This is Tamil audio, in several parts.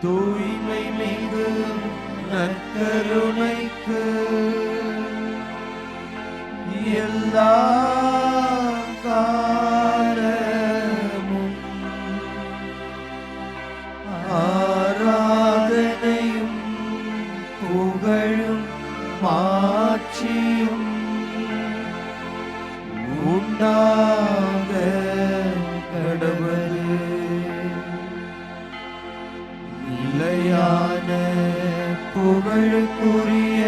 தூய்மை மிகு நற்கருணைக்கு எல்லா காலமும் ஆராதனையும் புகழும் மாட்சியும் உண்டாக கடவுளே. நிலையான புகழுக்குரிய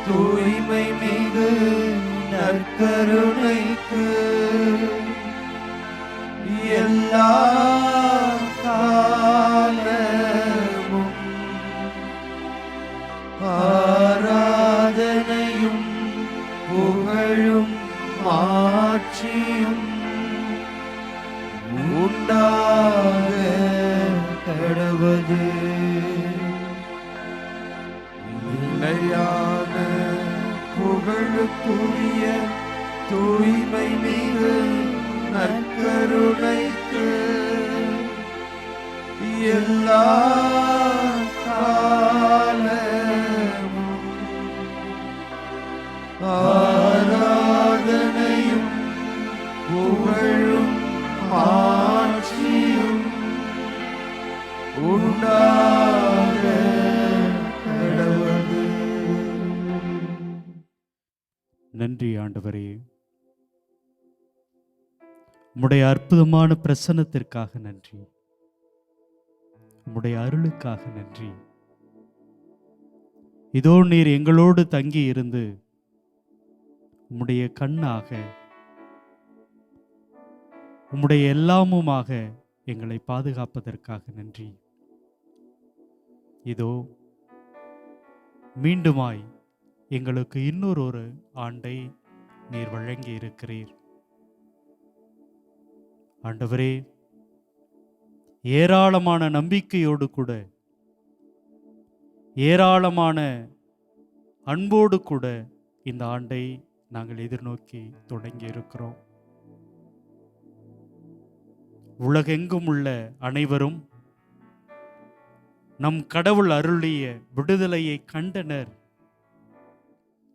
தூய்மை மிகு நற்கருணைக்கு எல்லா காலமும் ஆராதனையும் புகழும் மாட்சியும் உண்டாக கடவுளே. நிலையான புகழுக்குரிய தூய்மை மிகு நற்கருணைக்கு எல்லா காலமும் ஆராதனையும் புகழும் ஆட்சியும் உண்டாக கடவுளே. நன்றி ஆண்டவரே, உம்முடைய அற்புதமான பிரசன்னத்திற்காக நன்றி, உம்முடைய அருளுக்காக நன்றி. இதோ நீர் எங்களோடு தங்கி இருந்து உம்முடைய கண்ணாக உம்முடைய எல்லாமுமாக எங்களை பாதுகாப்பதற்காக நன்றி. இதோ மீண்டுமாய் எங்களுக்கு இன்னொரு ஆண்டை நீர் வழங்கி இருக்கிறீர். ஆண்டவரே, ஏராளமான நம்பிக்கையோடு கூட, ஏராளமான அன்போடு கூட இந்த ஆண்டை நாங்கள் எதிர்நோக்கி தொடங்கி இருக்கிறோம். உலகெங்கும் உள்ள அனைவரும் நம் கடவுள் அருளிய விடுதலையை கண்டனர்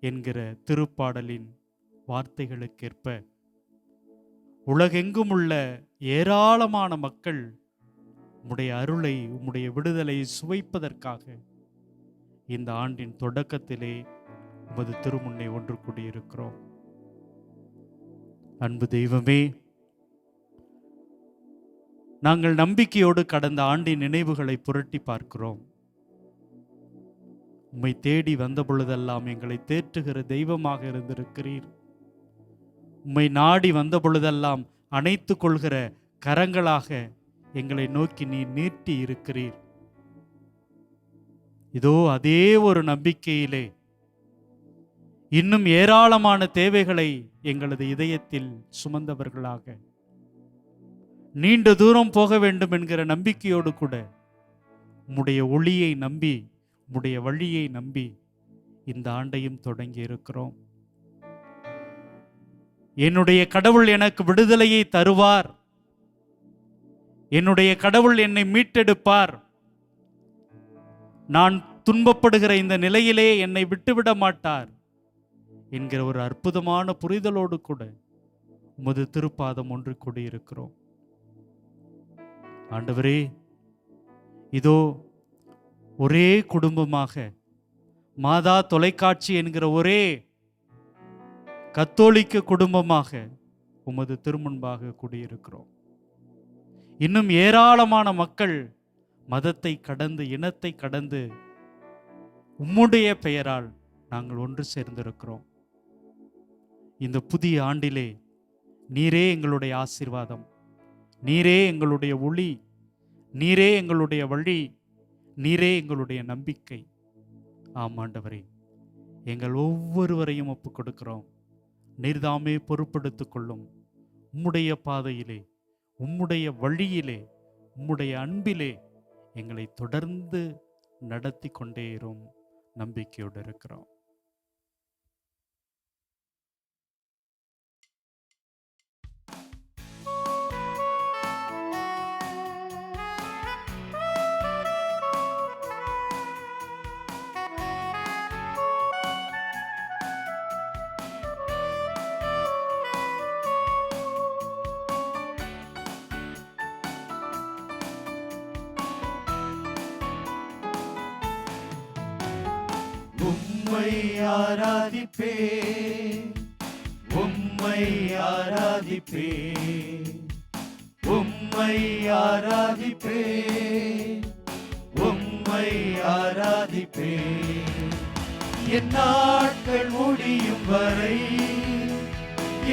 என்கிற திருப்பாடலின் வார்த்தைகளுக்கேற்ப உலகெங்கும் உள்ள ஏராளமான மக்கள் உம்முடைய அருளை, உம்முடைய விடுதலையை சுவைப்பதற்காக இந்த ஆண்டின் தொடக்கத்திலே உமது திருமுன்னே ஒன்று கூடியிருக்கிறோம். அன்பு தெய்வமே, நாங்கள் நம்பிக்கையோடு கடந்த ஆண்டின் நினைவுகளை புரட்டி பார்க்கிறோம். உம்மை தேடி வந்த பொழுதெல்லாம் எங்களை தேற்றுகிற தெய்வமாக இருந்திருக்கிறீர். உம்மை நாடி வந்த பொழுதெல்லாம் அணைத்து கொள்கிற கரங்களாக எங்களை நோக்கி நீர் நீட்டி இருக்கிறீர். இதோ அதே ஒரு நம்பிக்கையிலே இன்னும் ஏராளமான தேவைகளை எங்களது இதயத்தில் சுமந்தவர்களாக, நீண்ட தூரம் போக வேண்டும் என்கிற நம்பிக்கையோடு கூட உம்முடைய ஒளியை நம்பி, உம்முடைய வழியை நம்பி இந்த ஆண்டையும் தொடங்கி இருக்கிறோம். என்னுடைய கடவுள் எனக்கு விடுதலையை தருவார், என்னுடைய கடவுள் என்னை மீட்டெடுப்பார், நான் துன்பப்படுகிற இந்த நிலையிலே என்னை விட்டுவிட மாட்டார் என்கிற ஒரு அற்புதமான புரிதலோடு கூட உமது திருப்பாதம் ஒன்று கூடியிருக்கிறோம். ஆண்டவரே, இதோ ஒரே குடும்பமாக மாதா தொலைக்காட்சி என்கிற ஒரே கத்தோலிக்க குடும்பமாக உமது திருமுன்பாக கூடியிருக்கிறோம். இன்னும் ஏராளமான மக்கள் மதத்தை கடந்து, இனத்தை கடந்து உம்முடைய பெயரால் நாங்கள் ஒன்று சேர்ந்திருக்கிறோம். இந்த புதிய ஆண்டிலே நீரே எங்களுடைய ஆசீர்வாதம், நீரே எங்களுடைய ஒளி, நீரே எங்களுடைய வழி, நீரே எங்களுடைய நம்பிக்கை. ஆம் ஆண்டவரே, எங்கள் ஒவ்வொருவரையும் ஒப்புக் கொடுக்கிறோம். நீர்தாமே பொறுப்பெடுத்துக் கொள்ளும். உம்முடைய பாதையிலே, உம்முடைய வழியிலே, உம்முடைய அன்பிலே எங்களை தொடர்ந்து நடத்தி கொண்டே இரும். நம்பிக்கையோடு இருக்கிறோம். உம்மை ஆராதிப்பே, உம்மை ஆராதிப்பே, உம்மை ஆராதிப்பே, உம்மை ஆராதிப்பே. என் நாட்கள் முடியும் வரை,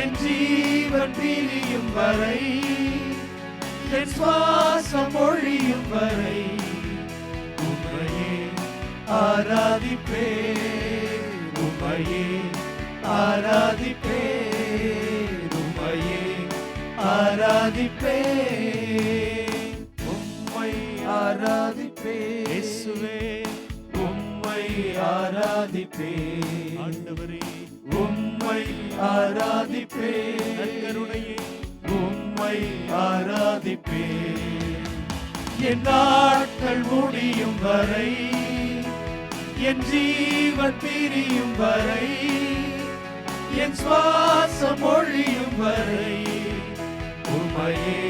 என் ஜீவன் பிரியும் வரை, என் சுவாசம் ஒழியும் வரை உம்மையே ஆராதிப்பே, உம்மையே ஆராதிப்பே, உம்மையே ஆராதிப்பே, உம்மை ஆராதிப்பே. இயேசுவே உம்மை ஆராதிப்பே, ஆண்டவரே உம்மை ஆராதிப்பே, நற்கருணையே உம்மை ஆராதிப்பே. என் நாட்கள் முடியும் வரை, என் ஜீவன் பிரியும் வரை, என் சுவாசம் ஒழியும் வரை உம்மையே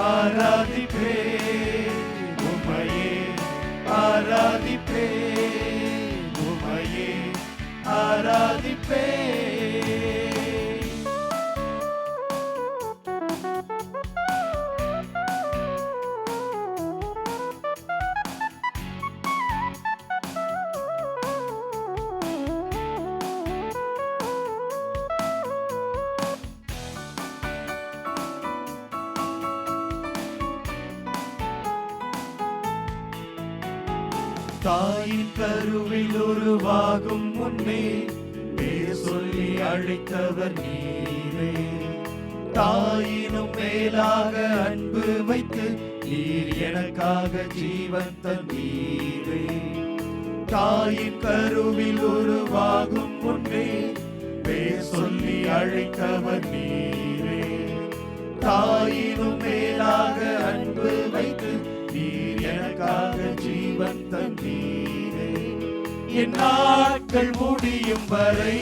ஆராதிப்பே, உம்மையே ஆராதிப்பே, உம்மையே ஆராதிப்பே. தாயின் கருவில் உருவாகும் முன்னே பேர் சொல்லி அழைத்தவர் நீரே. தாயினும் மேலாக அன்பு வைத்து நீர் எனக்காக ஜீவன் தந்தீரே. தாயின் கருவில் உருவாகும் முன்னே பேர் சொல்லி அழைத்தவர் நீரே. தாயினும் மேலாக அன்பு வைத்து நீர் எனக்காக ஜீவன் தந்தீரே. என் நாட்கள் முடியும் வரை,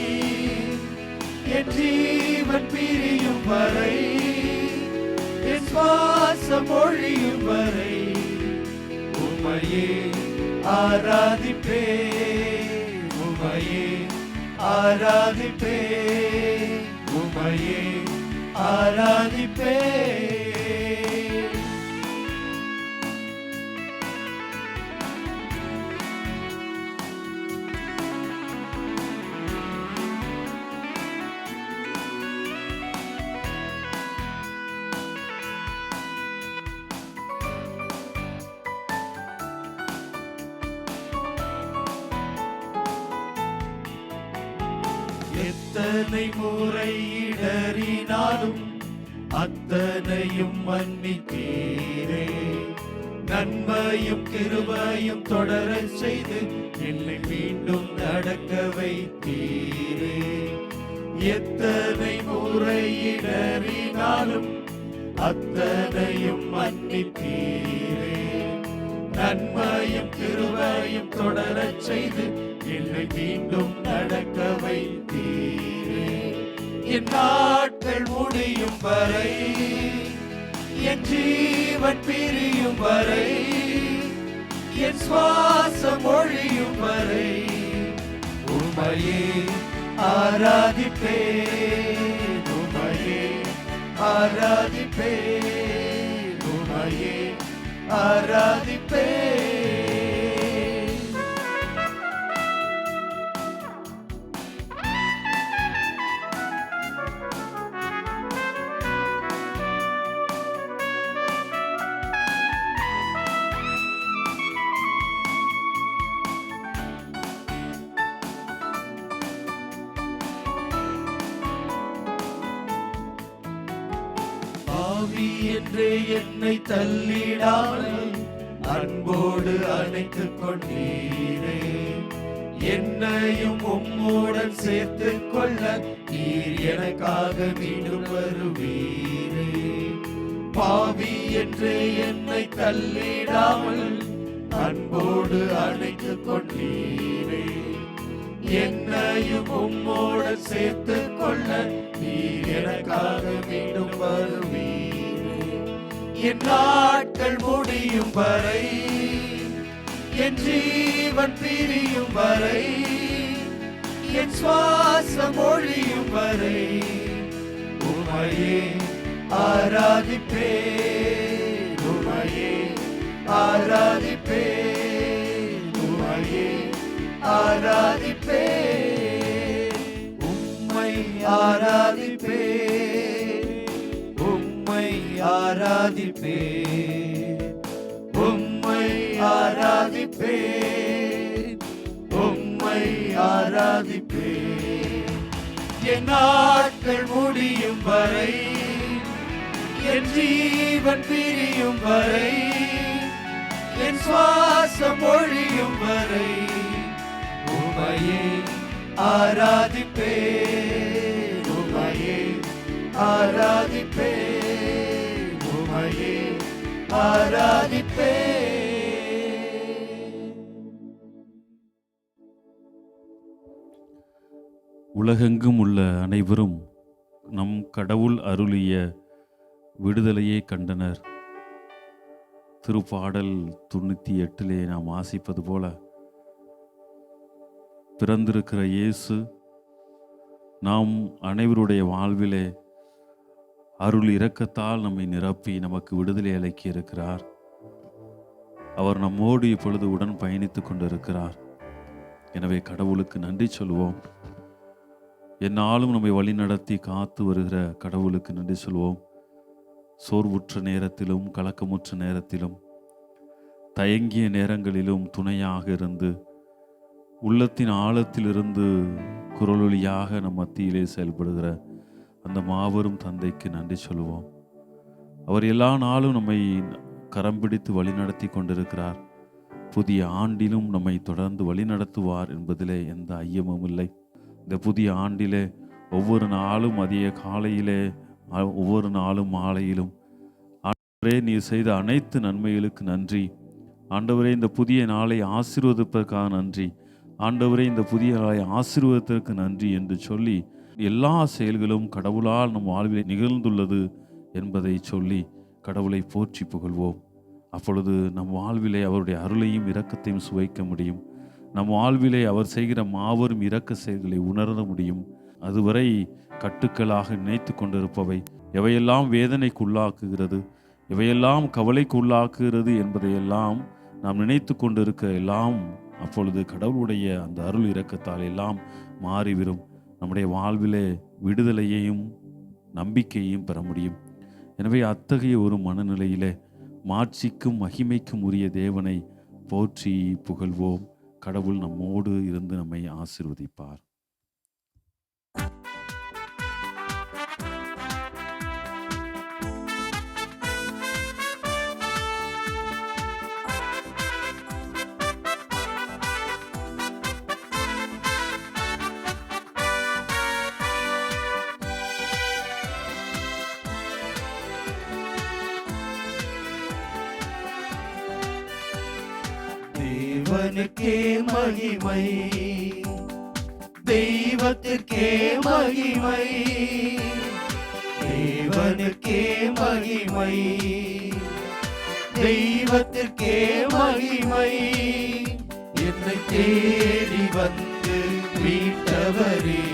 என் ஜீவன் பிரியும் வரை, என் சுவாசம் ஒழியும் வரை உம்மையே ஆராதிப்பே, உம்மையே ஆராதிப்பே, உம்மையே ஆராதிப்பே. எத்தனை முறை இடறினாலும் அத்தனையும் மன்னித்தீரே. நன்மையும் கிருபையும் தொடரச் செய்து என்னை மீண்டும் நடக்க வைத்தீரே. எத்தனை முறை இடறினாலும் அத்தனையும் மன்னித்தீரே. நன்மையும் கிருபையும் தொடரச் செய்து என்னை மீண்டும் நடக்க வைத்தீரே. என் நாட்கள் முடியும் வரை, என் ஜீவன் பிரியும் வரை, என் சுவாசம் ஒழியும் வரை உம்மையே ஆராதிப்பே, உம்மையே ஆராதிப்பே, உம்மையே ஆராதிப்பே. ஆவி என்றே என்னை தள்ளிடாமல் அன்போடு அணைத்துக் கொண்டீரே. என்னையும் உம்மோடன் சேர்த்துக் கொள்ள நீர் எனக்காக மீண்டும் வருவீரே. பாவி என்றே என்னை தள்ளிடாமல் அன்போடு அணைத்துக் கொண்டீரே. என்னையும் உம்மோடு சேர்த்துக் கொள்ள நீர் எனக்காக மீண்டும் வருவீரே. என் நாட்கள் முடியும் வரை, என் ஜீவன் பிரியும் வரை, என் சுவாசம் ஒழியும் வரை உம்மையே ஆராதிப்பேன், உம்மையே ஆராதிப்பேன், உம்மையே ஆராதிப்பேன், உம்மை ஆராதிப்பேன், உம்மை ஆராதிப்பேன், உம்மை ஆராதிப்பேன், உம்மை ஆராதிப்பேன். என் நாட்கள் முடியும் வரை, என் ஜீவன் பிரியும் வரை, என் சுவாசம் ஒழியும் வரை உம்மையே ஆராதிப்பேன், உம்மையே ஆராதிப்பேன், உம்மையே ஆராதிப்பேன். உலகெங்கும் உள்ள அனைவரும் நம் கடவுள் அருளிய விடுதலையை கண்டனர். திருப்பாடல் 98 நாம் வாசிப்பது போல, பிறந்திருக்கிற இயேசு நாம் அனைவருடைய வாழ்விலே அருள் இரக்கத்தால் நம்மை நிரப்பி நமக்கு விடுதலை அளிக்க இருக்கிறார். அவர் நம்மோடு இப்பொழுது உடன் பயணித்துக் கொண்டிருக்கிறார். எனவே கடவுளுக்கு நன்றி சொல்வோம். எந்நாளும் நம்மை வழி நடத்தி காத்து வருகிற கடவுளுக்கு நன்றி சொல்வோம். சோர்வுற்ற நேரத்திலும் கலக்கமுற்ற நேரத்திலும் தயங்கிய நேரங்களிலும் துணையாக இருந்து உள்ளத்தின் ஆழத்திலிருந்து குரலொலியாக நம் மத்தியிலே செயல்படுகிற அந்த மாபெரும் தந்தைக்கு நன்றி சொல்லுவோம். அவர் எல்லா நாளும் நம்மை கரம் பிடித்து வழிநடத்தி கொண்டிருக்கிறார். புதிய ஆண்டிலும் நம்மை தொடர்ந்து வழிநடத்துவார் என்பதிலே எந்த ஐயமும் இல்லை. இந்த புதிய ஆண்டிலே ஒவ்வொரு நாளும் மதிய காலையிலே, ஒவ்வொரு நாளும் மாலையிலும், ஆண்டவரே நீர் செய்த அனைத்து நன்மைகளுக்கு நன்றி, ஆண்டவரே இந்த புதிய நாளை ஆசீர்வதிப்பதற்காக நன்றி, ஆண்டவரே இந்த புதிய நாளை ஆசீர்வதிப்பதற்கு நன்றி என்று சொல்லி எல்லா செயல்களும் கடவுளால் நம் வாழ்வில் நிகழ்ந்துள்ளது என்பதை சொல்லி கடவுளை போற்றி புகழ்வோம். அப்பொழுது நம் வாழ்விலே அவருடைய அருளையும் இரக்கத்தையும் சுவைக்க முடியும். நம் வாழ்விலே அவர் செய்கிற மாபெரும் இரக்க செயல்களை உணர முடியும். அதுவரை கட்டுக்களாக நினைத்து கொண்டிருப்பவை, எவையெல்லாம் வேதனைக்கு உள்ளாக்குகிறது, எவையெல்லாம் கவலைக்கு உள்ளாக்குகிறது என்பதையெல்லாம் நாம் நினைத்து கொண்டிருக்க எல்லாம் அப்பொழுது கடவுளுடைய அந்த அருள் இரக்கத்தால் எல்லாம் மாறிவிடும். நம்முடைய வாழ்விலே விடுதலையையும் நம்பிக்கையையும் பெற முடியும். எனவே அத்தகைய ஒரு மனநிலையிலே மாட்சிக்கும் மகிமைக்கும் உரிய தேவனை போற்றி புகழ்வோம். கடவுள் நம்மோடு இருந்து நம்மை ஆசீர்வதிப்பார். தேவனுக்கே மகிமை, தெய்வத்திற்கே மகிமை, தேவனுக்கே மகிமை, தெய்வத்திற்கே மகிமை. என்னை தேடி வந்து மீட்டவரே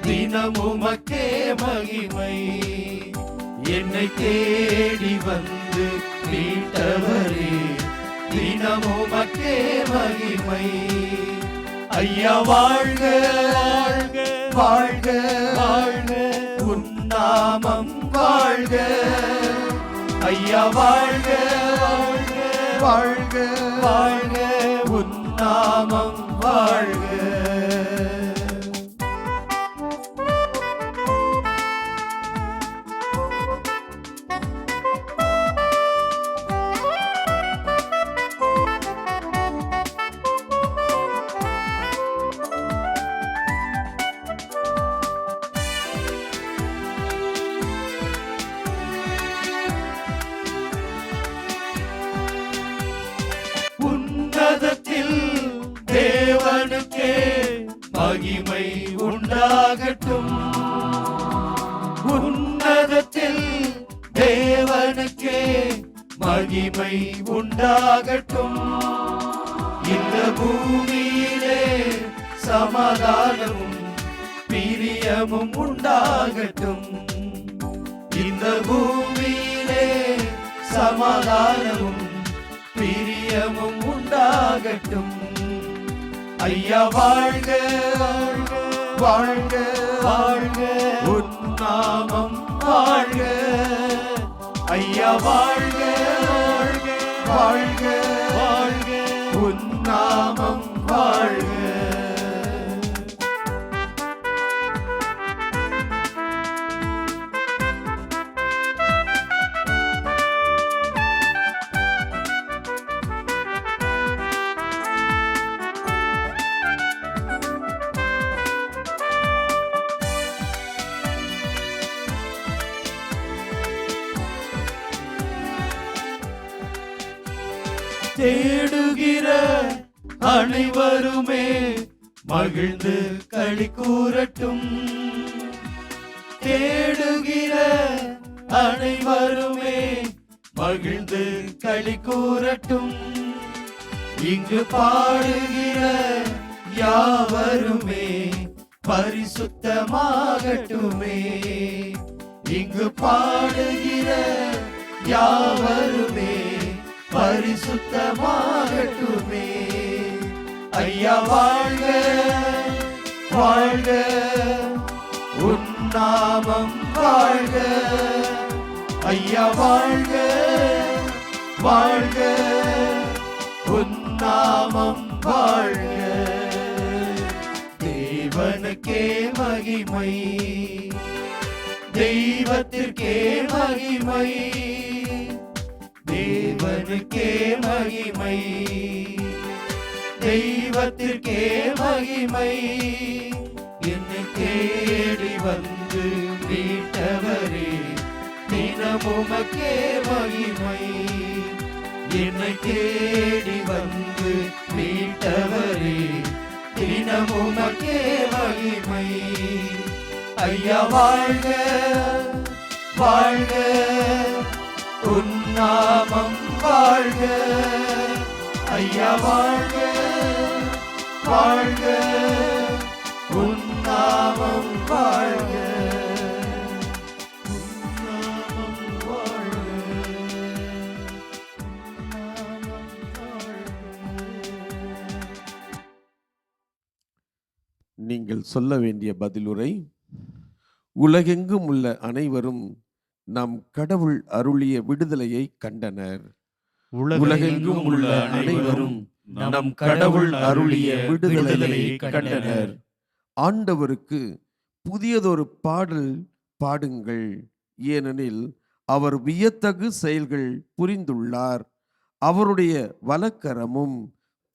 தினமும் உமக்கே மகிமை. என்னை தேடி வந்து மீட்டவரே தினமும் உமக்கே மகிமை. ஐயா வாழ்க வாழ்க வாழ்க வாழ்க, உன் நாமம் வாழ்க. ஐயா வாழ்க வாழ்க வாழ்க வாழ்க, உன் நாமம் வாழ்க. உன்னதத்தில் தேவனுக்கே மகிமை உண்டாகட்டும். உன்னதத்தில் தேவனுக்கே மகிமை உண்டாகட்டும். இந்த பூமியிலே சமாதானமும் பிரியமும் உண்டாகட்டும். இந்த பூமியிலே சமாதானமும் பிரியமும் உண்டாகட்டும். ஐயா வாழ்க வாழ்க வாழ்க, உன் நாமம் வாழ்க. ஐயா வாழ்க வாழ்க வாழ்க வாழ்க, உன் நாமம் வாழ்க. தேடுகிற அனைவருமே மகிழ்ந்து களி கூறட்டும். தேடுகிற அனைவருமே மகிழ்ந்து களி கூறட்டும். இங்கு பாடுகிற யாவருமே பரிசுத்தமாகட்டுமே. இங்கு பாடுகிற யாவருமே பரிசுத்தமாகட்டுமே. ஐயா வாழ்க வாழ்க, உன் நாமம் வாழ்க. ஐயா வாழ்க வாழ்க, உன் நாமம் வாழ்க. தேவனுக்கே மகிமை, தெய்வத்திற்கே மகிமை. தேவனுக்கே மகிமை, தெய்வத்திற்கே மகிமை. என்னை தேடி வந்து மீட்டவரே, தினமுமக்கே மகிமை. என்னை தேடி வந்து மீட்டவரே, தினமுமக்கே மகிமை. ஐயா வாழ்க வாழ்க, உன் நாமம் வாழ்க. ஐயா வாழ்க வாழ்க, உன் நாமம் வாழ்க. உன் நாமம் வாழ்க, உன் நாமம் வாழ்க. நீங்கள் சொல்ல வேண்டிய பதிலுரை: உலகெங்கும் உள்ள அனைவரும் நம் கடவுள் அருளிய விடுதலையை கண்டனர். உலகெங்கும் உள்ள அனைவரும் நம் கடவுள் அருளிய விடுதலையை கண்டனர். ஆண்டவருக்கு புதியதொரு பாடல் பாடுங்கள், ஏனெனில் அவர் வியத்தகு செயல்கள் புரிந்துள்ளார். அவருடைய வலக்கரமும்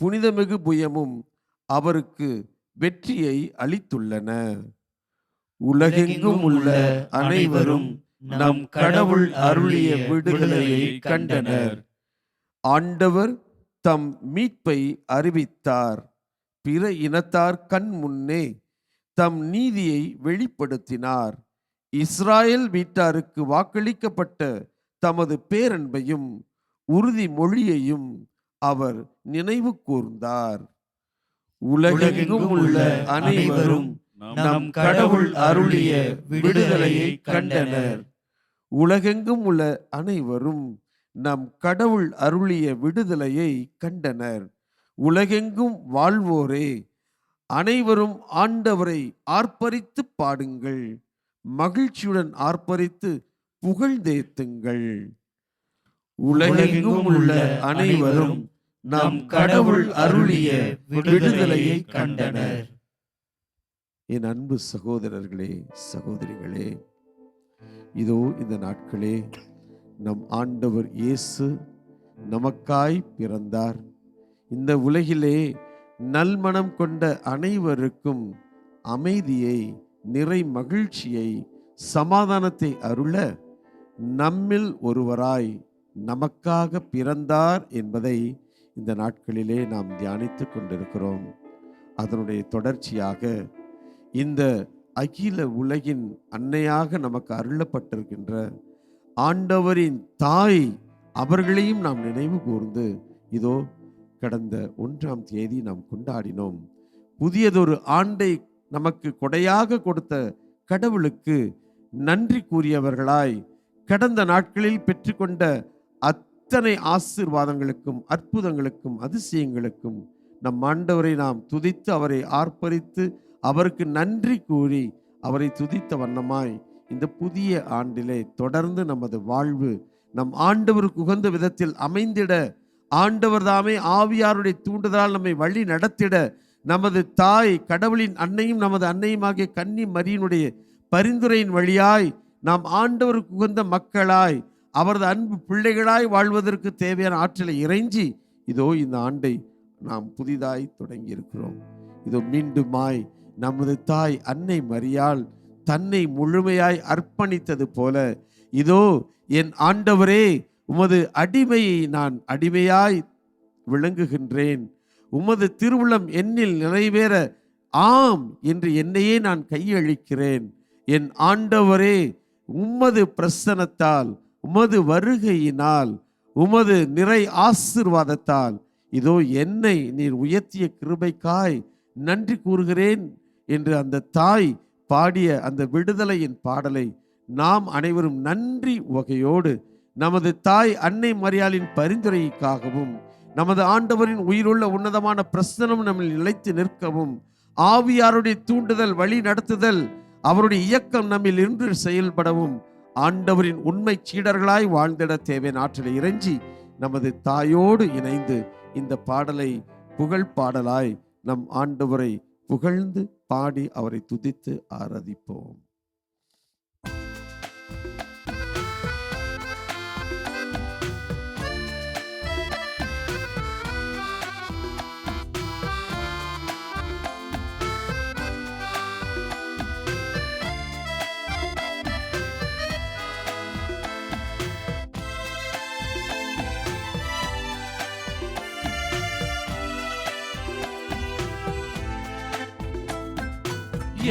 புனிதமிகு புயமும் அவருக்கு வெற்றியை அளித்துள்ளன. உலகெங்கும் உள்ள அனைவரும் நம் கடவுள் அருளிய விடுதலையை கண்டனர். ஆண்டவர் தம் மீட்பை அறிவித்தார். பிற இனத்தார் கண் முன்னே தம் நீதியை வெளிப்படுத்தினார். இஸ்ராயேல் வீட்டாருக்கு வாக்களிக்கப்பட்ட தமது பேரன்பையும் உறுதிமொழியையும் அவர் நினைவு கூர்ந்தார். உலகெங்கும் உள்ள அனைவரும் நம் கடவுள் அருளிய விடுதலையை கண்டனர். உலகெங்கும் உள்ள அனைவரும் நம் கடவுள் அருளிய விடுதலையை கண்டனர். உலகெங்கும் வாழ்வோரே, அனைவரும் ஆண்டவரை ஆர்ப்பரித்து பாடுங்கள், மகிழ்ச்சியுடன் ஆர்ப்பரித்து புகழ்ந்தேத்துங்கள். உலகெங்கும் உள்ள அனைவரும் நம் கடவுள் அருளிய விடுதலையை கண்டனர். என் அன்பு சகோதரர்களே, சகோதரிகளே, இதோ இந்த நாட்களே நம் ஆண்டவர் இயேசு நமக்காய் பிறந்தார். இந்த உலகிலே நல்மனம் கொண்ட அனைவருக்கும் அமைதியை, நிறை மகிழ்ச்சியை, சமாதானத்தை அருள நம்மில் ஒருவராய் நமக்காக பிறந்தார் என்பதை இந்த நாட்களிலே நாம் தியானித்து கொண்டிருக்கிறோம். அதனுடைய தொடர்ச்சியாக இந்த அகில உலகின் அன்னையாக நமக்கு அருளப்பட்டிருக்கின்ற ஆண்டவரின் தாய் அவர்களையும் நாம் நினைவு கூர்ந்து இதோ கடந்த 1ஆம் தேதி நாம் கொண்டாடினோம். புதியதொரு ஆண்டை நமக்கு கொடையாக கொடுத்த கடவுளுக்கு நன்றி கூறியவர்களாய் கடந்த நாட்களில் பெற்றுக்கொண்ட அத்தனை ஆசீர்வாதங்களுக்கும் அற்புதங்களுக்கும் அதிசயங்களுக்கும் நம் ஆண்டவரை நாம் துதித்து அவரை ஆர்ப்பரித்து அவருக்கு நன்றி கூறி அவரை துதித்த வண்ணமாய் இந்த புதிய ஆண்டிலே தொடர்ந்து நமது வாழ்வு நம் ஆண்டவருக்கு உகந்த விதத்தில் அமைந்திட, ஆண்டவர் தாமே ஆவியாருடைய தூண்டுதலால் நம்மை வழி நடத்திட, நமது தாய் கடவுளின் அன்னையும் நமது அன்னையுமாகிய கன்னி மரியினுடைய பரிந்துரையின் வழியாய் நாம் ஆண்டவருக்கு உகந்த மக்களாய் அவரது அன்பு பிள்ளைகளாய் வாழ்வதற்கு தேவையான ஆற்றலை இறைஞ்சி இதோ இந்த ஆண்டை நாம் புதிதாய் தொடங்கி இருக்கிறோம். இதோ மீண்டுமாய் நமது தாய் அன்னை மரியாள் தன்னை முழுமையாய் அர்ப்பணித்தது போல, இதோ என் ஆண்டவரே, உமது அடிமையை நான் அடிமையாய் விளங்குகின்றேன், உமது திருவுளம் என்னில் நிறைவேற ஆம் என்று என்னையே நான் கையளிக்கிறேன். என் ஆண்டவரே, உமது பிரசன்னத்தால், உமது வருகையினால், உமது நிறை ஆசீர்வாதத்தால் இதோ என்னை நீர் உயர்த்திய கிருபைக்காய் நன்றி கூறுகிறேன் என்று அந்த தாய் பாடிய அந்த விடுதலையின் பாடலை நாம் அனைவரும் நன்றி வகையோடு நமது தாய் அன்னை மரியாளின் பரிந்துரைக்காகவும் நமது ஆண்டவரின் உயிருள்ள உன்னதமான பிரசனம் நம்மில் நிலைத்து நிற்கவும் ஆவியாருடைய தூண்டுதல் வழி நடத்துதல் அவருடைய இயக்கம் நம்மில் இன்று செயல்படவும் ஆண்டவரின் உண்மை சீடர்களாய் வாழ்ந்திட தேவையான ஆற்றலை இறைஞ்சி நமது தாயோடு இணைந்து இந்த பாடலை புகழ் பாடலாய் நம் ஆண்டவரை புகழ்ந்து பாடி அவரை துதித்து ஆராதிப்போம்.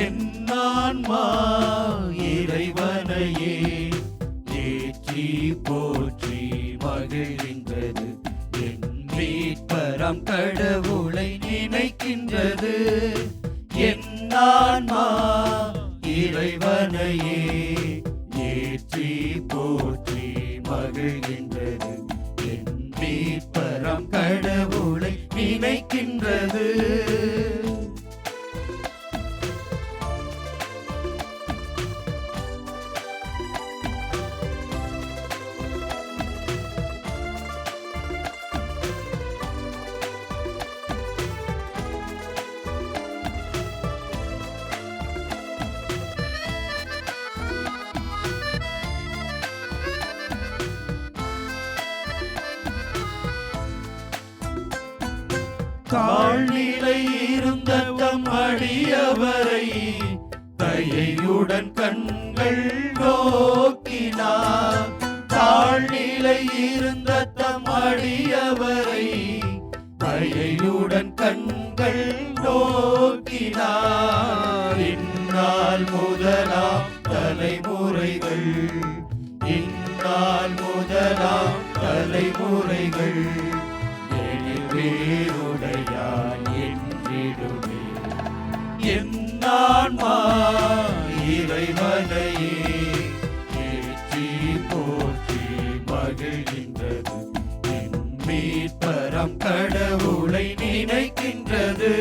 என் ஆன்மா இறைவனையே ஏற்றி போற்றி மகிழ்கின்றது, என் மீட்பராம் கடவுளை நினைக்கின்றது. என் ஆன்மா இறைவனையே ஏற்றி போற்றி மகிழ்கின்றது, என் மீட்பராம் கடவுளை நினைக்கின்றது. தாழ்நிலை இருந்த தம் அடியவரை தயையுடன் கண்கள் நோக்கினார். தாழ்நிலை இருந்த தம் அடியவரை தயையுடன் கண்கள் நோக்கினார். இந்நாள் முதலாம் தலைமுறைகள், இந்நாள் முதலாம் தலைமுறைகள் வேறுடையான் என்றிடுமே. என் ஆன்மா இறைவனையே ஏற்றி போற்றி மகிழ்கின்றது, என் மீட்பராம் கடவுளை நினைக்கின்றது.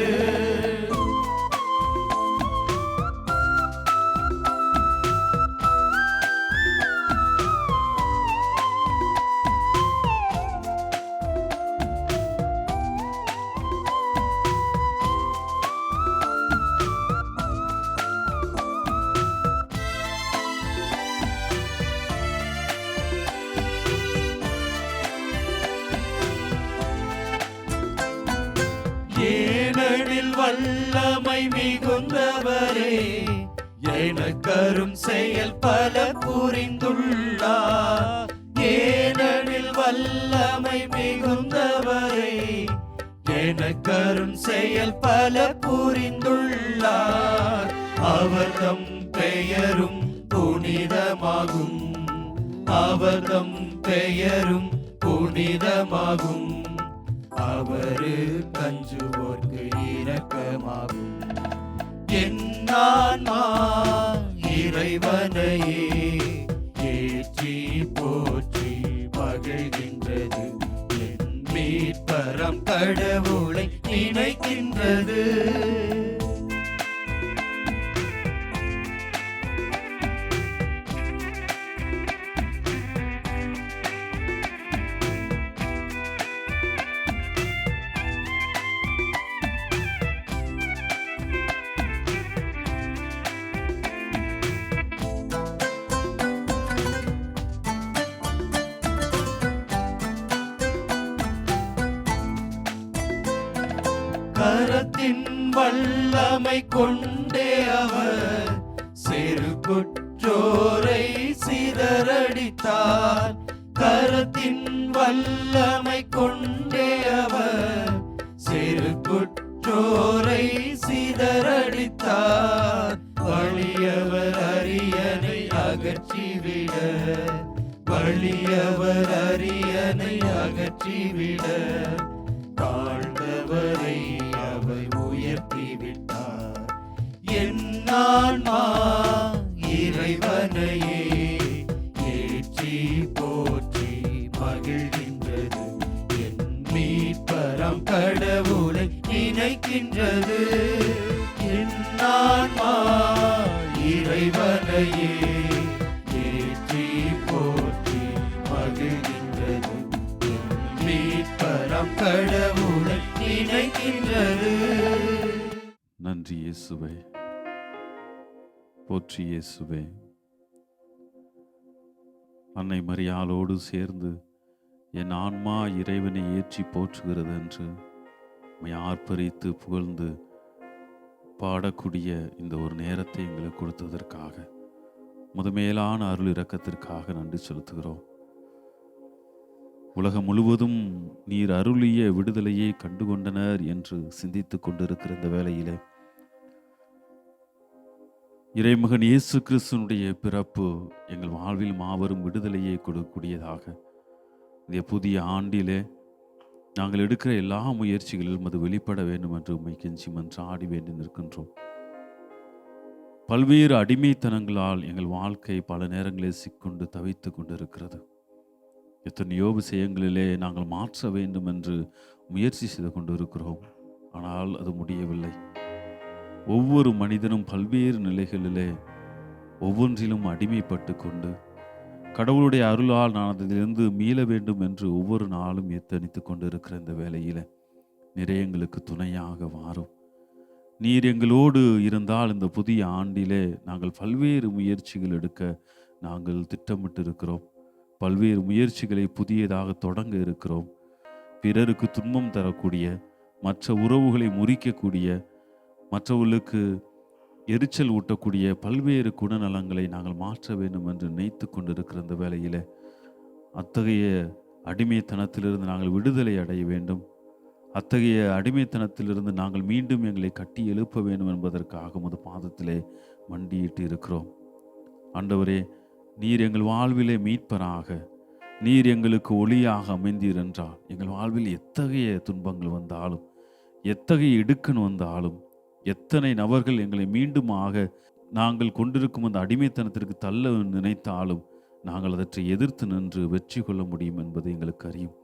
ஏனெனில் வல்லமை மிகுந்தவரே எனக்கரும் செயல் பல புரிந்துள்ளார். ஏனெனில் வல்லமை மிகுந்தவரே எனக்கரும் செயல் பல புரிந்துள்ளார். அவர்தம் பெயரும் புனிதமாகும், அவர்தம் பெயரும் புனிதமாகும். அவரு கஞ்சுவோர்க்கு இரக்கமாகும். என் ஆன்மா இறைவனையே ஏற்றி போற்றி மகிழ்கின்றது. என் மீட்பரம் கடவுளை நினைக்கின்றது. கரத்தின் வல்லமை கொண்டே அவர் சிறு குற்றோரை சிதறடித்தார். கரத்தின் வல்லமை கொண்டே அவர் சிறு குற்றோரை சிதறடித்தார். வலியவர் அரியணை அகற்றிவிட, வலியவர் அரியணை அகற்றிவிட, தாழ்ந்தவரை அவர் உயர்த்திவிட்டார். என் ஆன்மா இறைவனையே ஏற்றி போற்றி மகிழ்கின்றது. என் மீட்பரம் கடவுளை நினைக்கின்றது. என் ஆன்மா இறைவனையே ஏற்றி போற்றி மகிழ்கின்றது. என் மீட்பரம் கடவுளை நினைக்கின்றது. நன்றி இயேசுவே, போற்றி இயேசுவே. அன்னை மரியாளோடு சேர்ந்து என் ஆன்மா இறைவனை ஏற்றி போற்றுகிறது என்று உம்மை ஆர்ப்பரித்து புகழ்ந்து பாடக்கூடிய இந்த ஒரு நேரத்தை எங்களுக்கு கொடுத்ததற்காக, முதமேலான அருள் இரக்கத்திற்காக நன்றி செலுத்துகிறோம். உலகம் முழுவதும் நீர் அருளிய விடுதலையை கண்டுகொண்டனர் என்று சிந்தித்துக் கொண்டிருக்கிற இந்த வேளையிலே இறைமகன் இயேசு கிறிஸ்துனுடைய பிறப்பு எங்கள் வாழ்வில் மாபெரும் விடுதலையை கொடுக்கக்கூடியதாக இந்த புதிய ஆண்டிலே நாங்கள் எடுக்கிற எல்லா முயற்சிகளிலும் அது வெளிப்பட வேண்டும் என்று உம்மை கெஞ்சி மன்றாடி வேண்டி நிற்கின்றோம். பல்வேறு அடிமைத்தனங்களால் எங்கள் வாழ்க்கை பல நேரங்களில் சிக்கொண்டு தவித்து கொண்டிருக்கிறது. எத்தனையோ விஷயங்களிலே நாங்கள் மாற்ற வேண்டும் என்று முயற்சி செய்து கொண்டிருக்கிறோம். ஆனால் அது முடியவில்லை. ஒவ்வொரு மனிதனும் பல்வேறு நிலைகளிலே ஒவ்வொன்றிலும் அடிமைப்பட்டு கொண்டு கடவுளுடைய அருளால் நான் அதிலிருந்து மீள வேண்டும் என்று ஒவ்வொரு நாளும் எத்தனித்து கொண்டிருக்கிற இந்த வேளையில் நிறைய எங்களுக்கு துணையாக வாரும். நீர் எங்களோடு இருந்தால் இந்த புதிய ஆண்டிலே நாங்கள் பல்வேறு முயற்சிகள் எடுக்க நாங்கள் திட்டமிட்டு இருக்கிறோம். பல்வேறு முயற்சிகளை புதியதாக தொடங்க இருக்கிறோம். பிறருக்கு துன்பம் தரக்கூடிய, மற்ற உறவுகளை முறிக்கக்கூடிய, மற்றவர்களுக்கு எரிச்சல் ஊட்டக்கூடிய பல்வேறு குணநலங்களை நாங்கள் மாற்ற வேண்டும் என்று நினைத்து கொண்டிருக்கிற இந்த வேளையில் அத்தகைய அடிமைத்தனத்திலிருந்து நாங்கள் விடுதலை அடைய வேண்டும். அத்தகைய அடிமைத்தனத்திலிருந்து நாங்கள் மீண்டும் எங்களை கட்டி எழுப்ப வேண்டும் என்பதற்காக உமது பாதத்திலே மண்டியிட்டு இருக்கிறோம். ஆண்டவரே, நீர் எங்கள் வாழ்விலே மீட்பராக, நீர் எங்களுக்கு ஒளியாக அமைந்தீர் என்றால் எங்கள் வாழ்வில் எத்தகைய துன்பங்கள் வந்தாலும், எத்தகைய இடுக்கண் வந்தாலும், எத்தனை நபர்கள் எங்களை மீண்டுமாக நாங்கள் கொண்டிருக்கும் அந்த அடிமைத்தனத்திற்கு தள்ள நினைத்தாலும் நாங்கள் அதற்றை எதிர்த்து நின்று வெற்றி கொள்ள முடியும் என்பது எங்களுக்கு அறியும்.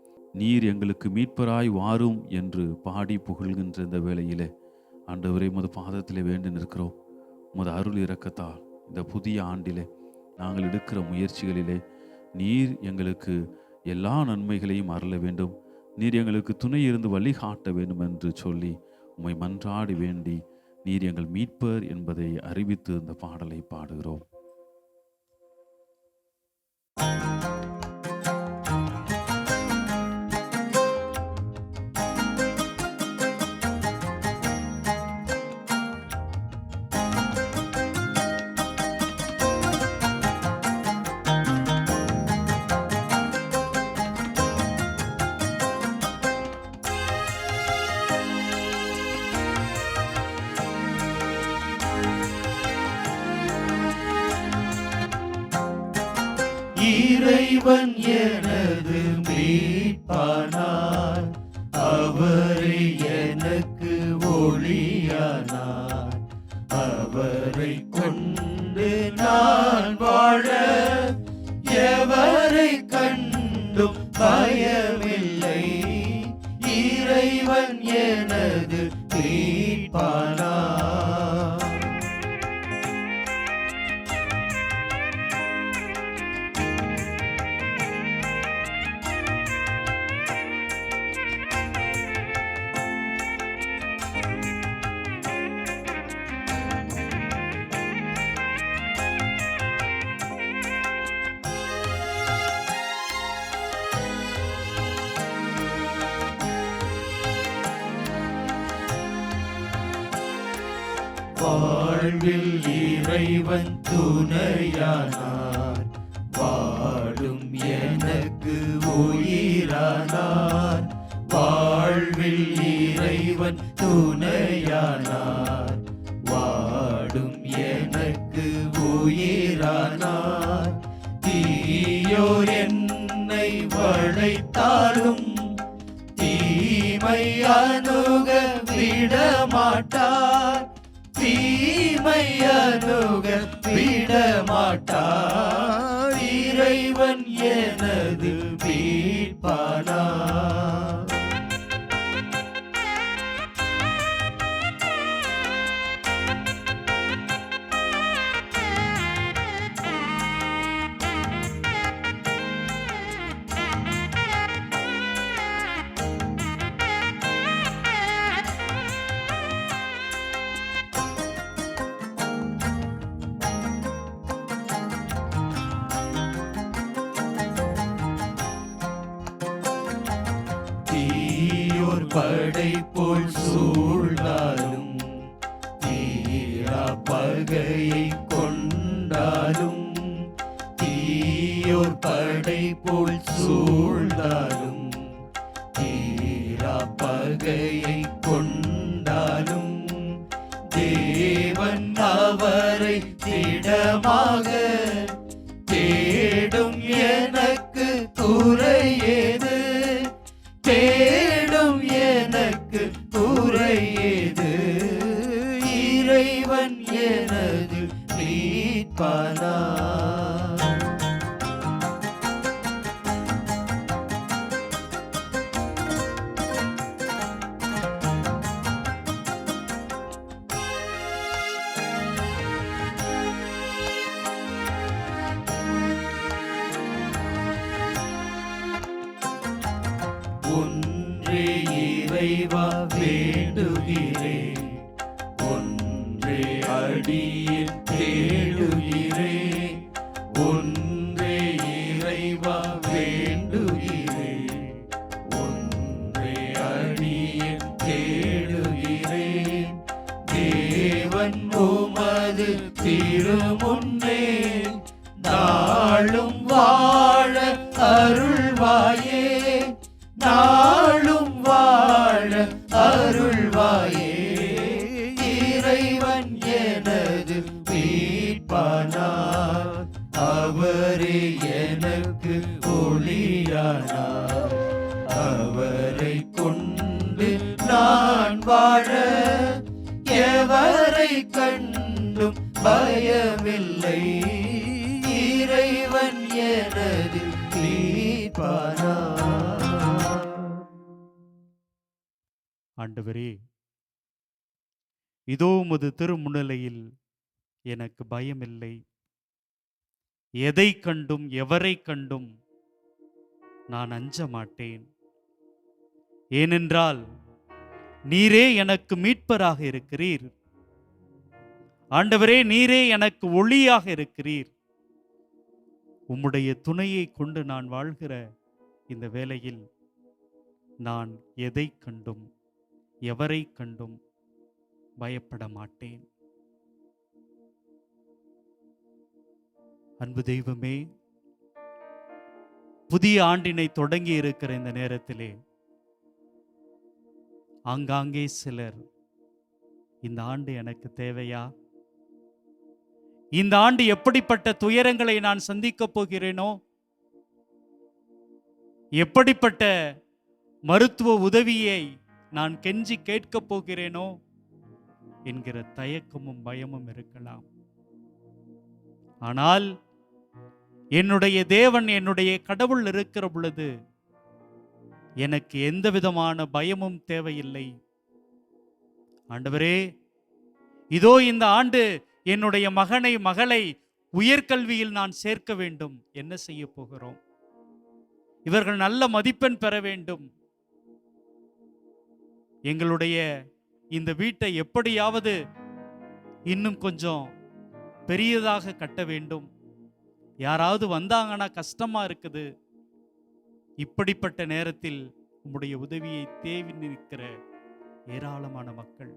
நீர் எங்களுக்கு மீட்பராய் வாரும் என்று பாடி புகழ்கின்ற இந்த வேளையிலே ஆண்டவரே உமது பாதத்திலே வேண்டி நிற்கிறோம். உமது அருள் இரக்கத்தால் இந்த புதிய ஆண்டிலே நாங்கள் எடுக்கிற முயற்சிகளிலே நீர் எங்களுக்கு எல்லா நன்மைகளையும் அருள வேண்டும். நீர் எங்களுக்கு துணை இருந்து வழிகாட்ட வேண்டும் என்று சொல்லி உம்மை மன்றாடி வேண்டி நீர் எங்கள் மீட்பர் என்பதை அறிவித்து இந்த பாடலை பாடுகிறோம். இறைவன் எனது மீட்பானார், அவர் ஒளியானார். அவரை கொண்டு நான் வாழ எவரை கண்டும் பயமில்லை. இறைவன் எனது மீட்பானார். வாழ்வில் இறைவன் துணையானார். வாழும் எனக்கு உயிரானார். வாழ்வில் இறைவன் துணையானார். வாழும் எனக்கு உயிரானார். தீயோர் என்னை வளைத்தாலும் தீமை அணுக விடமாட்டார். தீமை அணுக விடமாட்டார். இறைவன் எனது மீட்பானார். தீயோர் படை போல் சூழ்ந்தாலும் தீரா பகையை கொண்டாலும். தீயோர் படை போல் சூழ்ந்தாலும் தீரா பகையை கொண்டாலும். தேவன் அவரை திடமாக தேடும் எனக்கு குறையேது. தேடும் எனக்கு குறையேது. இறைவன் எனது மீட்பானார். ஒன்றே இறைவா வேண்டுகிறேன். ஒன்றே அடியில் தேடுகிறேன். ஒன்றே இறைவா வேண்டுகிறேன். ஒன்றே அடியில் தேடுகிறேன். தேவன் உமது திருமுன்னே நாளும் வாழ அருள்வாயே. நாளும் வாழ அருள்வாயே. இறைவன் எனது மீட்பானார். அவரே எனக்கு ஒளியானார். அவரை கொண்டு நான் வாழ எவரை கண்டும் பயமில்லை. இறைவன் எனது மீட்பானார். ஆண்டவரே, இதோ உமது திருமுன்னிலையில் எனக்கு பயமில்லை. எதை கண்டும் எவரை கண்டும் நான் அஞ்ச மாட்டேன். ஏனென்றால் நீரே எனக்கு மீட்பராக இருக்கிறீர். ஆண்டவரே, நீரே எனக்கு ஒளியாக இருக்கிறீர். உம்முடைய துணையை கொண்டு நான் வாழ்கிற இந்த வேளையில் நான் எதை கண்டும் எவரை கண்டும் பயப்பட மாட்டேன். அன்பு தெய்வமே, புதிய ஆண்டினை தொடங்கி இருக்கிற இந்த நேரத்திலே ஆங்காங்கே சிலர் இந்த ஆண்டு எனக்கு தேவையா, இந்த ஆண்டு எப்படிப்பட்ட துயரங்களை நான் சந்திக்கப் போகிறேனோ, எப்படிப்பட்ட மருத்துவ உதவியை நான் கெஞ்சி கேட்கப் போகிறேனோ, என்கிற தயக்கமும் பயமும் இருக்கலாம். ஆனால் என்னுடைய தேவன், என்னுடைய கடவுள் இருக்கிற பொழுது எனக்கு எந்த விதமான பயமும் தேவையில்லை. ஆண்டவரே, இதோ இந்த ஆண்டு என்னுடைய மகனை மகளை உயர்கல்வியில் நான் சேர்க்க வேண்டும். என்ன செய்ய போகிறோம்? இவர்கள் நல்ல மதிப்பெண் பெற வேண்டும். எங்களுடைய இந்த வீட்டை எப்படியாவது இன்னும் கொஞ்சம் பெரியதாக கட்ட வேண்டும். யாராவது வந்தாங்கன்னா கஷ்டமா இருக்குது. இப்படிப்பட்ட நேரத்தில் உம்முடைய உதவியை தேவி நிற்கிற ஏராளமான மக்கள்,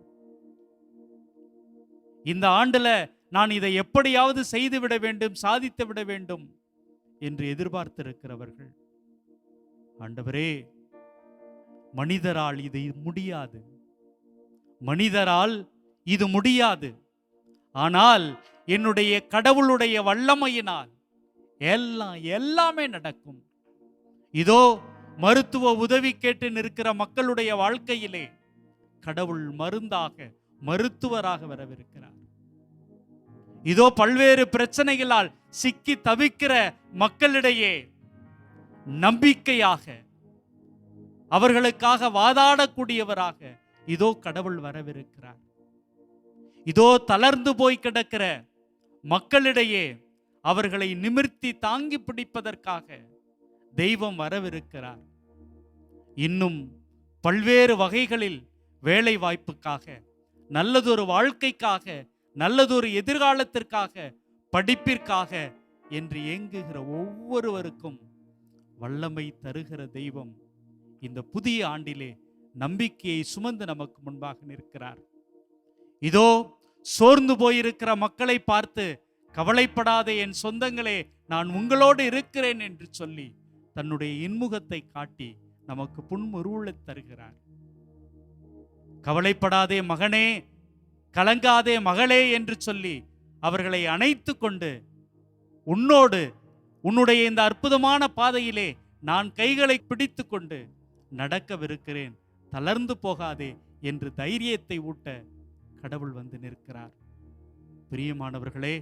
இந்த ஆண்டுல நான் இதை எப்படியாவது செய்துவிட வேண்டும், சாதித்து விட வேண்டும் என்று எதிர்பார்த்திருக்கிறவர்கள், ஆண்டவரே, மனிதரால் இது முடியாது, மனிதரால் இது முடியாது. ஆனால் என்னுடைய கடவுளுடைய வல்லமையினால் எல்லாமே நடக்கும். இதோ மருத்துவ உதவி கேட்டு நிற்கிற மக்களுடைய வாழ்க்கையிலே கடவுள் மருந்தாக, மருத்துவராக வரவிருக்கிறார். இதோ பல்வேறு பிரச்சனைகளால் சிக்கி தவிக்கிற மக்களிடையே நம்பிக்கையாக, அவர்களுக்காக வாதாடக்கூடியவராக இதோ கடவுள் வரவிருக்கிறார். இதோ தளர்ந்து போய் கிடக்கிற மக்களிடையே அவர்களை நிமிர்த்தி தாங்கி பிடிப்பதற்காக தெய்வம் வரவிருக்கிறார். இன்னும் பல்வேறு வகைகளில் வேலை வாய்ப்புக்காக, நல்லதொரு வாழ்க்கைக்காக, நல்லதொரு எதிர்காலத்திற்காக, படிப்பிற்காக என்று ஏங்குகிற ஒவ்வொருவருக்கும் வல்லமை தருகிற தெய்வம் இந்த புதிய ஆண்டிலே நம்பிக்கையை சுமந்து நமக்கு முன்பாக நிற்கிறார். இதோ சோர்ந்து போயிருக்கிற மக்களை பார்த்து, கவலைப்படாத என் சொந்தங்களே, நான் உங்களோடு இருக்கிறேன் என்று சொல்லி தன்னுடைய இன்முகத்தை காட்டி நமக்கு புன்முறுவலை தருகிறார். கவலைப்படாதே மகனே, கலங்காதே மகளே என்று சொல்லி அவர்களை அணைத்து கொண்டு, உன்னோடு உன்னுடைய இந்த அற்புதமான பாதையிலே நான் கைகளை பிடித்து கொண்டு நடக்கவிருக்கிறேன், தளர்ந்து போகாதே என்று தைரியத்தை ஊட்ட கடவுள் வந்து நிற்கிறார். பிரியமானவர்களே,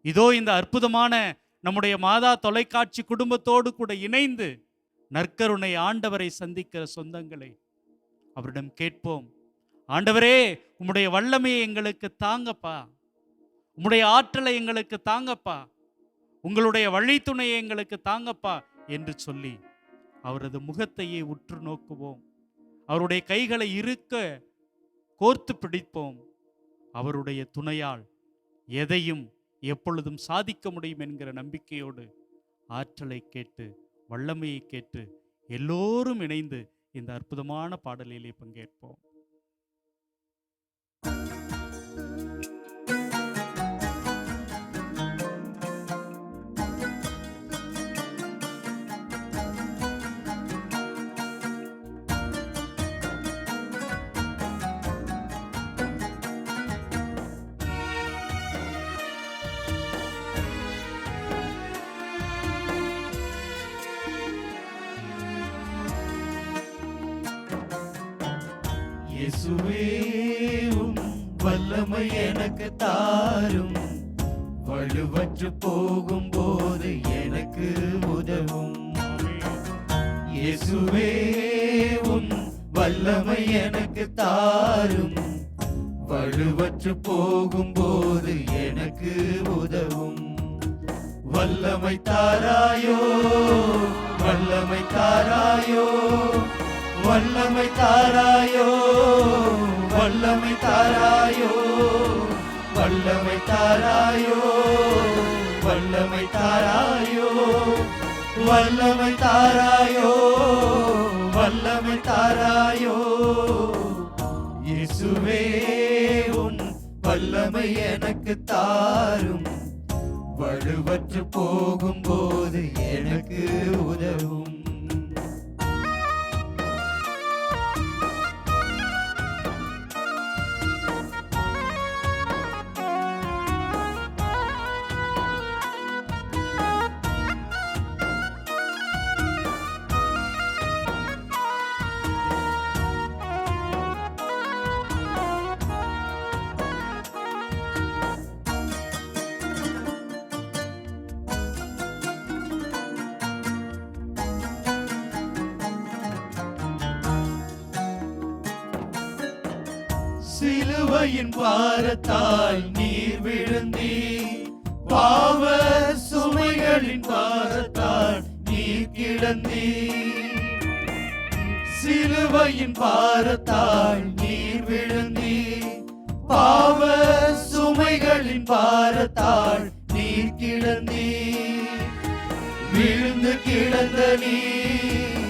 இதோ இந்த அற்புதமான நம்முடைய மாதா தொலைக்காட்சி குடும்பத்தோடு கூட இணைந்து நற்கருணை ஆண்டவரை சந்திக்கிற சொந்தங்களை அவரிடம் கேட்போம். ஆண்டவரே, உம்முடைய வல்லமையை எங்களுக்கு தாங்கப்பா, உம்முடைய ஆற்றலை எங்களுக்கு தாங்கப்பா, உங்களுடைய வழித்துணையை எங்களுக்கு தாங்கப்பா என்று சொல்லி அவரது முகத்தையே உற்று நோக்குவோம். அவருடைய கைகளை இருக்க கோர்த்து பிடிப்போம். அவருடைய துணையால் எதையும் எப்பொழுதும் சாதிக்க முடியும் என்கிற நம்பிக்கையோடு ஆற்றலை கேட்டு, வல்லமையை கேட்டு எல்லோரும் இணைந்து இந்த அற்புதமான பாடலிலே பங்கேற்போம். இயேசுவே, உம் வல்லமை எனக்கு தாரும், வலுவற்று போகும்போது எனக்கு உதவும். இயேசுவே, உம் வல்லமை எனக்கு தாரும், வலுவற்று போகும்போது எனக்கு உதவும். வல்லமை தாராயோ, வல்லமை தாராயோ, வல்லமை தாராயோ, வல்லமை தாராயோ, வல்லமை தாராயோ, வல்லமை தாராயோ, வல்லமை தாராயோ, வல்லமை தாராயோ. இயேசுவே, உன் வல்லமை எனக்கு தாரும், வலுவற்று போகும்போது எனக்கு உதவும். சிலுவையின் பாரத்தால் நீர் விழுந்தீர், பாவ சுமைகளின் பாரத்தால் நீர் கிடந்தீர். சிலுவையின் பாரத்தால் நீர் விழுந்தீர், பாவ சுமைகளின் பாரத்தால் நீர் கிடந்தீர். விழுந்து கிடந்த நீர்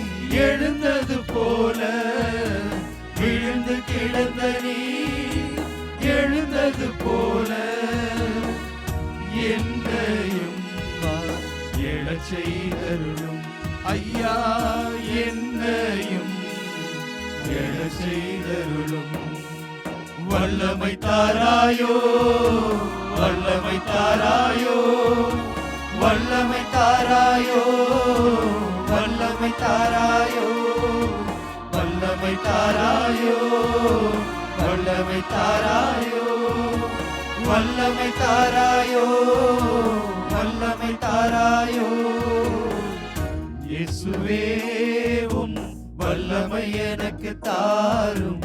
எழுந்தது போல, விழுந்து கிடந்த நீர் எழுந்தது போல, என்னையும் எழச் செய்தருளும் ஐயா, என்னையும் எழச் செய்தருளும். வல்லமை தாராயோ, வல்லமை தாராயோ, வல்லமை தாராயோ, வல்லமை தாராயோ, வல்லமை தாராயோ, வல்லமை தாராயோ, வல்லமை தாராயோ, வல்லமை தாராயோ. இயேசுவே உம் வல்லமை எனக்கு தாரும்,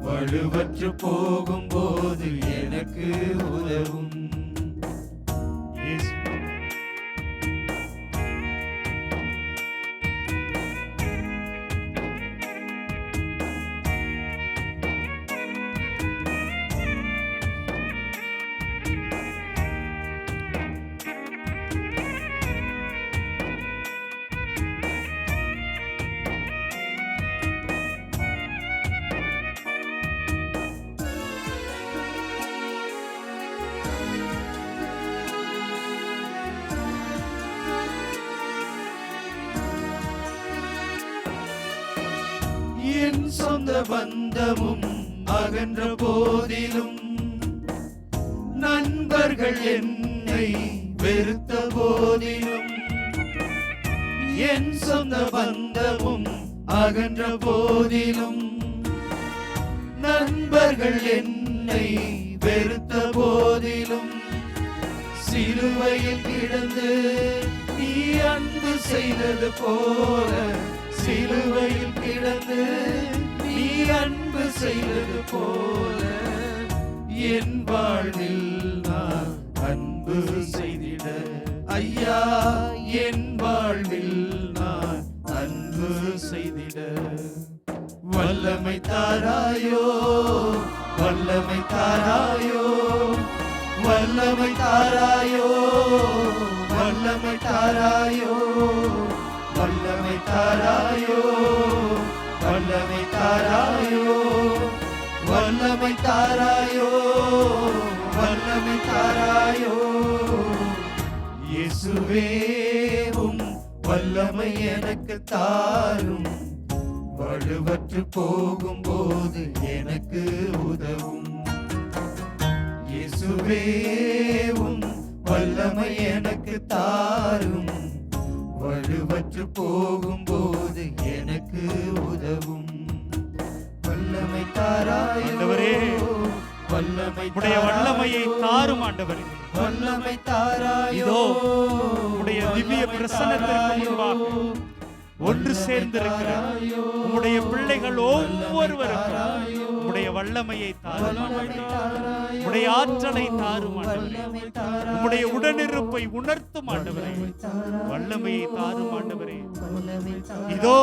வலுவற்று போகும்போது எனக்கு உதவும். என் சொந்த பந்தமும் அகன்ற போதிலும், நண்பர்கள் என்னை வெறுத்த போதிலும், என் சொந்த பந்தமும் அகன்ற போதிலும், நண்பர்கள் என்னை வெறுத்த போதிலும், சிலுவையில் கிடந்து நீ அன்பு செய்தது போல, சிலுவையில் கிடந்து நீ அன்பு செய்தது போல, என் வாழ்வில் நான் அன்பு செய்திட ஐயா, என் வாழ்வில் நான் அன்பு செய்திட. வல்லமை தாராயோ, வல்லமை தாராயோ, வல்லமை தாராயோ, வல்லமை தாராயோ, வல்லமை தாராயோ, வல்லமை தாராயோ, வல்லமை தாராயோ, வல்லமை தாராயோ. இயேசுவே உம் வல்லமை எனக்கு தாரும், வலுவற்று போகும்போது எனக்கு உதவும். இயேசுவே உம் வல்லமை எனக்கு தாரும், வலுவற்று போகும்போது எனக்கு உதவும். வல்லமை தாராயோ, ஆண்டவரே, வல்லமை உடைய வல்லமையை தாரும் ஆண்டவரே. வல்லமை தாராயோ, இதோ உடைய திவ்ய பிரசன்னத்திற்கு முன்பாக ஒன்று சேர்ந்திருக்கிற உம்முடைய பிள்ளைகள் ஒவ்வொருவருக்கும் உம்முடைய வல்லமையை தாரும் ஆண்டவரே. உம்முடைய ஆற்றலை தாரும் ஆண்டவரே. உம்முடைய உடனிருப்பை உணர்த்தும் ஆண்டவரே. வல்லமையை தாரும் ஆண்டவரே. இதோ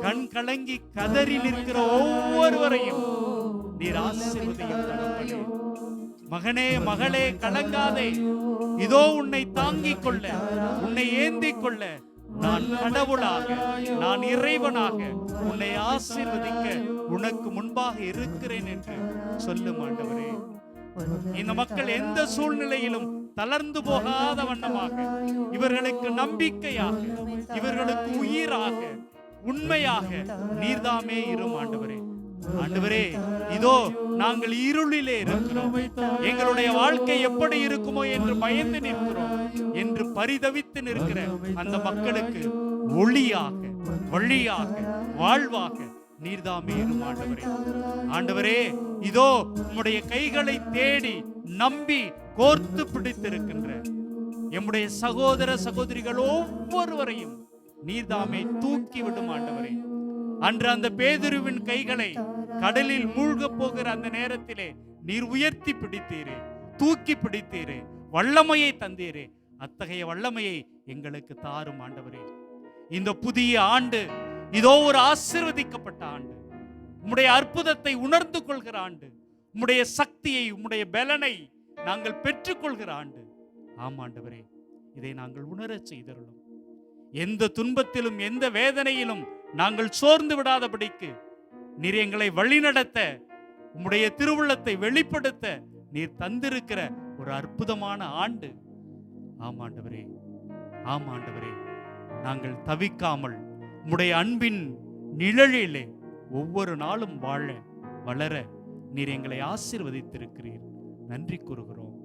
கண் கலங்கி கதறி நிற்கிற ஒவ்வொருவரையும் நீர் ஆசீர்வதியும் தகப்பனே. மகனே மகளே கலங்காதே, இதோ உன்னை தாங்கிக் கொள்ள, உன்னை ஏந்திக் கொள்ள நான் கடவுளாக, நான் இறைவனாக உன்னை ஆசீர்வதிக்க உனக்கு முன்பாக இருக்கிறேன் என்று சொல்லும் ஆண்டவரே. இந்த மக்கள் எந்த சூழ்நிலையிலும் தளர்ந்து போகாத வண்ணமாக, இவர்களுக்கு நம்பிக்கையாக, இவர்களுக்கு உயிராக, உண்மையாக நீர்தாமே இரும் ஆண்டவரே. ஆண்டவரே, இதோ நாங்கள் இருளிலே இருக்கிறோம், எங்களுடைய வாழ்க்கை எப்படி இருக்குமோ என்று பயந்து நிற்கிறோம் என்று பரிதவித்து நிற்கிற அந்த மக்களுக்கு ஒளியாக, வழியாக, வாழ்வாக நீர்தாமே இரும் ஆண்டவரே. ஆண்டவரே, இதோ உம்முடைய கைகளை தேடி நம்பி கோர்த்து பிடித்திருக்கின்ற எம்முடைய சகோதர சகோதரிகள் ஒவ்வொருவரையும் நீர்தாமே தூக்கி விடும் ஆண்டவரே. அன்று அந்த பேதுருவின் கைகளை கடலில் மூழ்கப் போகிற அந்த நேரத்திலே நீர் உயர்த்தி பிடித்தீரே, தூக்கி பிடித்தீரே, வல்லமையை தந்தீரே. அத்தகைய வல்லமையை எங்களுக்கு தாரும் ஆண்டவரே. இந்த புதிய ஆண்டு இதோ ஒரு ஆசீர்வதிக்கப்பட்ட ஆண்டு, உம்முடைய அற்புதத்தை உணர்ந்து கொள்கிற ஆண்டு, உம்முடைய சக்தியை, உம்முடைய பலனை நாங்கள் பெற்றுக்கொள்கிற ஆண்டு. ஆமாண்டவரே, இதை நாங்கள் உணரச் செய்தருளும். எந்த துன்பத்திலும் எந்த வேதனையிலும் நாங்கள் சோர்ந்து விடாதபடிக்கு நீர் எங்களை வழிநடத்த, உம்முடைய திருவுள்ளத்தை வெளிப்படுத்த நீர் தந்திருக்கிற ஒரு அற்புதமான ஆண்டு. ஆமாண்டவரே, ஆமாண்டவரே, நாங்கள் தவிக்காமல் உம்முடைய அன்பின் நிழலிலே ஒவ்வொரு நாளும் வாழ வளர நீர் எங்களை ஆசீர்வதித்திருக்கிறீர். நன்றி கூறுகிறோம்,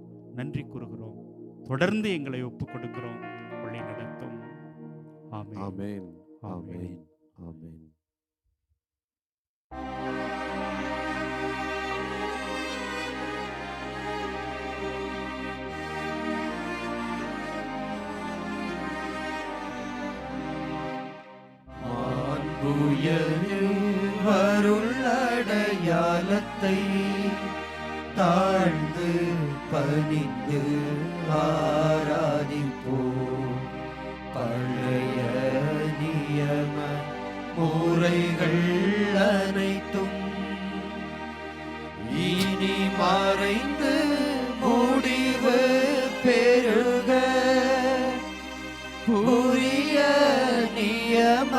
நன்றி கூறுகிறோம். தொடர்ந்து எங்களை ஒப்புக் கொடுக்கிறோம், வழி நடத்தும். ஆமென், ஆமென், ஆமென். ஆமென், ஆமென். வருள்ளடையாளத்தை தாழ்ந்து பணிந்து ஆராதிப்போம். பழைய நியம முறைகள் அனைத்தும் இனி மறைந்து முடிவு பெருக புதிய நியம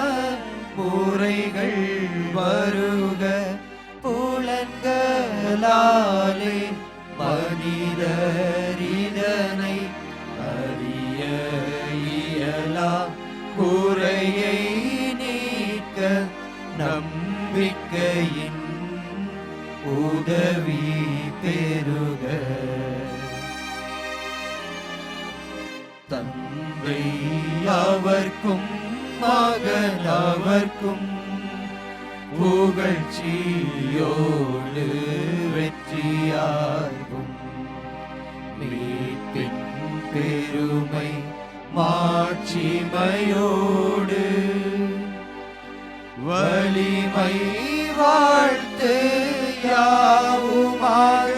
முறைகள் வருக. புலன்களாலே மனிதரிதனை அறிய இயலா குறையை நீக்க நம்பிக்கையின் உதவி பெருக. தந்தை அவர்க்கும் மகன் அவர்க்கும் புகழ்ச்சியோடு வெற்றியாகும். மீட்பின் பெருமை மாட்சிமையோடு வலிமை வாழ்த்து யாவுமாக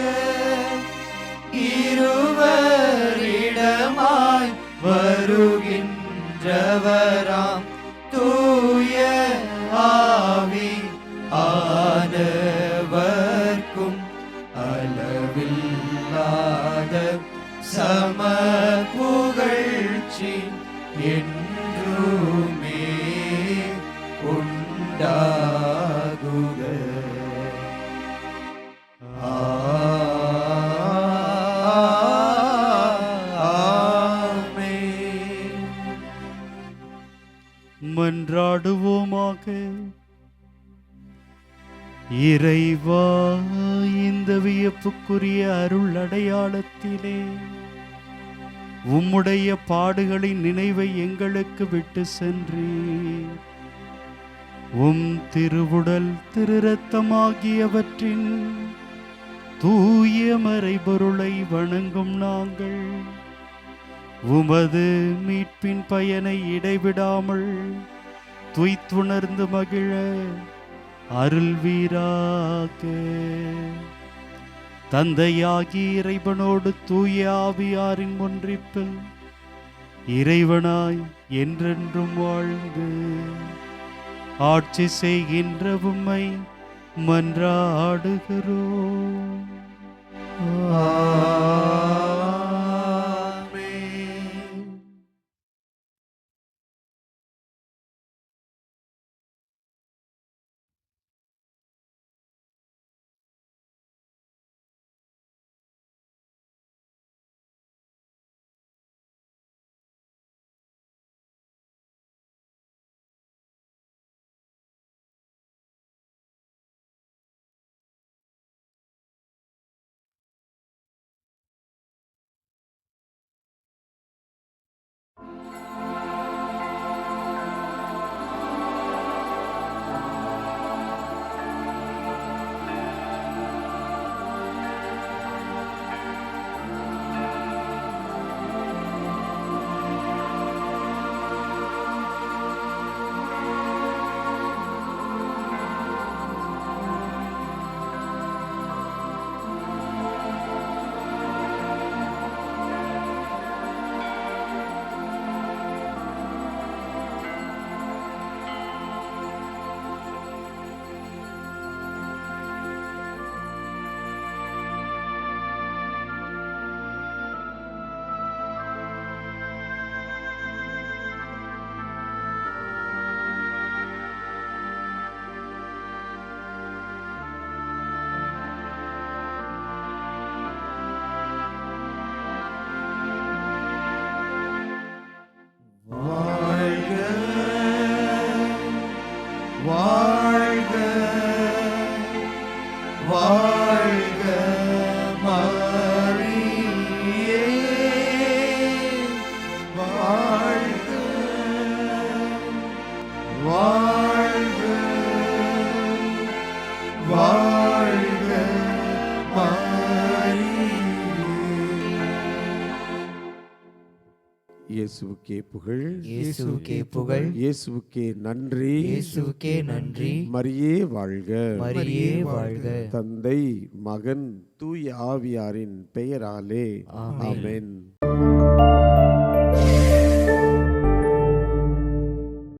இருவரிடமாய் வருகின்றவராம் தூய ஆவி ஆனவர்க்கும் அளவில்லாத சம புகழ்ச்சி என்றுமே உண்டாகுக. ஆமென். மன்றாடுவோமாக. இறைவா, இந்த வியப்புக்குரிய அருள் அடையாளத்திலே உம்முடைய பாடுகளின் நினைவை எங்களுக்கு விட்டு சென்றீர். உம் திருவுடல் திருரத்தமாகியவற்றின் தூய மறைபொருளை வணங்கும் நாங்கள் உமது மீட்பின் பயனை இடைவிடாமல் துய்த்துணர்ந்து மகிழ அருள்வீராக. தந்தையாகி இறைவனோடு தூய ஆவியாரின் ஒன்றிப்பில் இறைவனாய் என்றென்றும் வாழ்ந்து ஆட்சி செய்கின்ற உம்மை மன்றாடுகிறோம். இயேசுவுக்கே புகழ், இயேசுவுக்கே புகழ், இயேசுவுக்கே நன்றி, இயேசுவுக்கே நன்றி. மரியே வாழ்க. மரியே வாழ்க. தந்தை, மகன், தூய ஆவியாரின் பெயராலே ஆமென். ஆமென்.